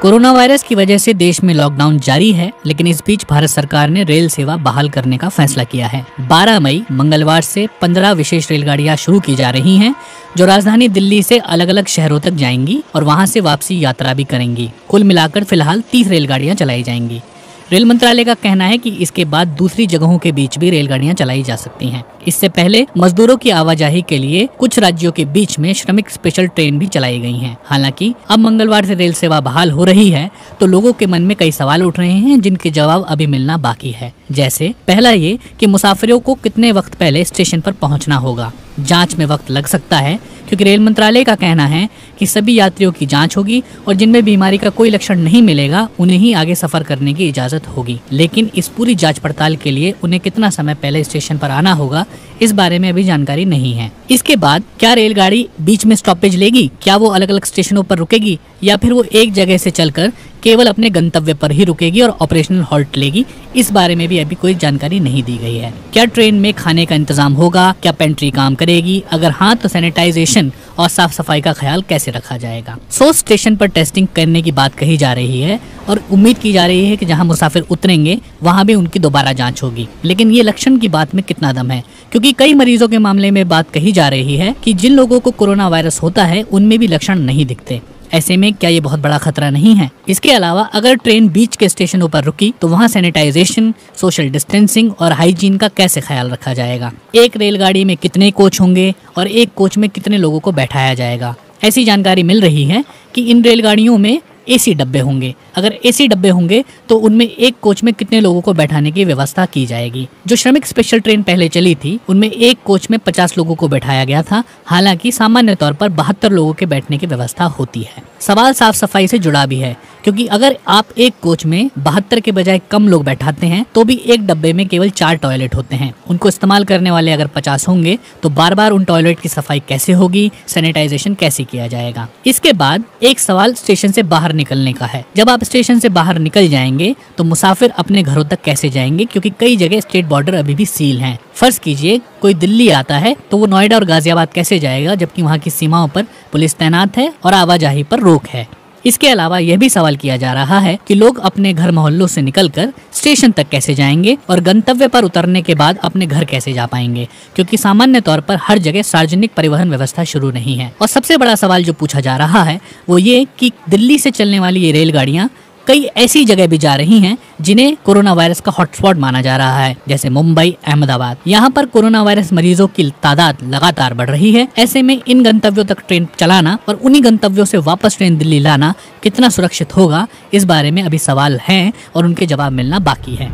Corona virus की वजह से देश में लॉकडाउन जारी है, लेकिन इस बीच भारत सरकार ने रेल सेवा बहाल करने का फैसला किया है। 12 मई मंगलवार से 15 विशेष रेलगाड़ियां शुरू की जा रही हैं, जो राजधानी दिल्ली से अलग अलग शहरों तक जाएंगी और वहां से वापसी यात्रा भी करेंगी। कुल मिलाकर फिलहाल 30 रेलगाड़ियां चलाई जाएंगी। रेल मंत्रालय का कहना है कि इसके बाद दूसरी जगहों के बीच भी रेलगाड़ियां चलाई जा सकती हैं। इससे पहले मजदूरों की आवाजाही के लिए कुछ राज्यों के बीच में श्रमिक स्पेशल ट्रेन भी चलाई गई हैं। हालांकि अब मंगलवार से रेल सेवा बहाल हो रही है, तो लोगों के मन में कई सवाल उठ रहे हैं, जिनके जवाब अभी मिलना बाकी है। जैसे पहला ये कि मुसाफिरों को कितने वक्त पहले स्टेशन पर पहुंचना होगा। जांच में वक्त लग सकता है, क्योंकि रेल मंत्रालय का कहना है कि सभी यात्रियों की जांच होगी और जिनमें बीमारी का कोई लक्षण नहीं मिलेगा उन्हें ही आगे सफर करने की इजाजत होगी। लेकिन इस पूरी जांच पड़ताल के लिए उन्हें कितना समय पहले स्टेशन पर आना होगा, इस बारे में अभी जानकारी नहीं है। इसके बाद क्या रेलगाड़ी बीच में स्टॉपेज लेगी, क्या वो अलग अलग स्टेशनों पर रुकेगी, या फिर वो एक जगह से चलकर केवल अपने गंतव्य पर ही रुकेगी और ऑपरेशनल हॉल्ट लेगी, इस बारे में भी अभी कोई जानकारी नहीं दी गई है। क्या ट्रेन में खाने का इंतजाम होगा, क्या पेंट्री काम करेगी, अगर हाँ तो सैनिटाइजेशन और साफ सफाई का ख्याल कैसे रखा जाएगा। 100 स्टेशन पर टेस्टिंग करने की बात कही जा रही है और उम्मीद की जा रही है कि जहां मुसाफिर उतरेंगे वहां भी उनकी दोबारा जांच होगी। लेकिन ये लक्षण की बात में कितना दम है, क्योंकि कई मरीजों के मामले में बात कही जा रही है कि जिन लोगों को कोरोना वायरस होता है उनमें भी लक्षण नहीं दिखते। ऐसे में क्या ये बहुत बड़ा खतरा नहीं है? इसके अलावा अगर ट्रेन बीच के स्टेशनों पर रुकी तो वहाँ सैनिटाइजेशन, सोशल डिस्टेंसिंग और हाइजीन का कैसे ख्याल रखा जाएगा? एक रेलगाड़ी में कितने कोच होंगे और एक कोच में कितने लोगों को बैठाया जाएगा? ऐसी जानकारी मिल रही है कि इन रेलगाड़ियों में एसी डब्बे होंगे। अगर एसी डब्बे होंगे तो उनमें एक कोच में कितने लोगों को बैठाने की व्यवस्था की जाएगी। जो श्रमिक स्पेशल ट्रेन पहले चली थी उनमें एक कोच में 50 लोगों को बैठाया गया था। हालांकि सामान्य तौर पर 72 लोगों के बैठने की व्यवस्था होती है। सवाल साफ सफाई से जुड़ा भी है, क्योंकि अगर आप एक कोच में 72 के बजाय कम लोग बैठाते हैं तो भी एक डब्बे में केवल 4 टॉयलेट होते हैं। उनको इस्तेमाल करने वाले अगर 50 होंगे तो बार बार उन टॉयलेट की सफाई कैसे होगी, सैनिटाइजेशन कैसे किया जाएगा। इसके बाद एक सवाल स्टेशन से बाहर निकलने का है। जब आप स्टेशन से बाहर निकल जाएंगे तो मुसाफिर अपने घरों तक कैसे जाएंगे, क्योंकि कई जगह स्टेट बॉर्डर अभी भी सील हैं। फर्ज कीजिए कोई दिल्ली आता है तो वो नोएडा और गाजियाबाद कैसे जाएगा, जबकि वहाँ की सीमाओं पर पुलिस तैनात है और आवाजाही पर रोक है। इसके अलावा यह भी सवाल किया जा रहा है कि लोग अपने घर मोहल्लों से निकलकर स्टेशन तक कैसे जाएंगे और गंतव्य पर उतरने के बाद अपने घर कैसे जा पाएंगे, क्योंकि सामान्य तौर पर हर जगह सार्वजनिक परिवहन व्यवस्था शुरू नहीं है। और सबसे बड़ा सवाल जो पूछा जा रहा है वो ये कि दिल्ली से चलने वाली ये रेलगाड़ियां कई ऐसी जगह भी जा रही हैं जिन्हें कोरोना वायरस का हॉटस्पॉट माना जा रहा है, जैसे मुंबई, अहमदाबाद। यहाँ पर कोरोना वायरस मरीजों की तादाद लगातार बढ़ रही है। ऐसे में इन गंतव्यों तक ट्रेन चलाना और उन्हीं गंतव्यों से वापस ट्रेन दिल्ली लाना कितना सुरक्षित होगा, इस बारे में अभी सवाल हैं और उनके जवाब मिलना बाकी है।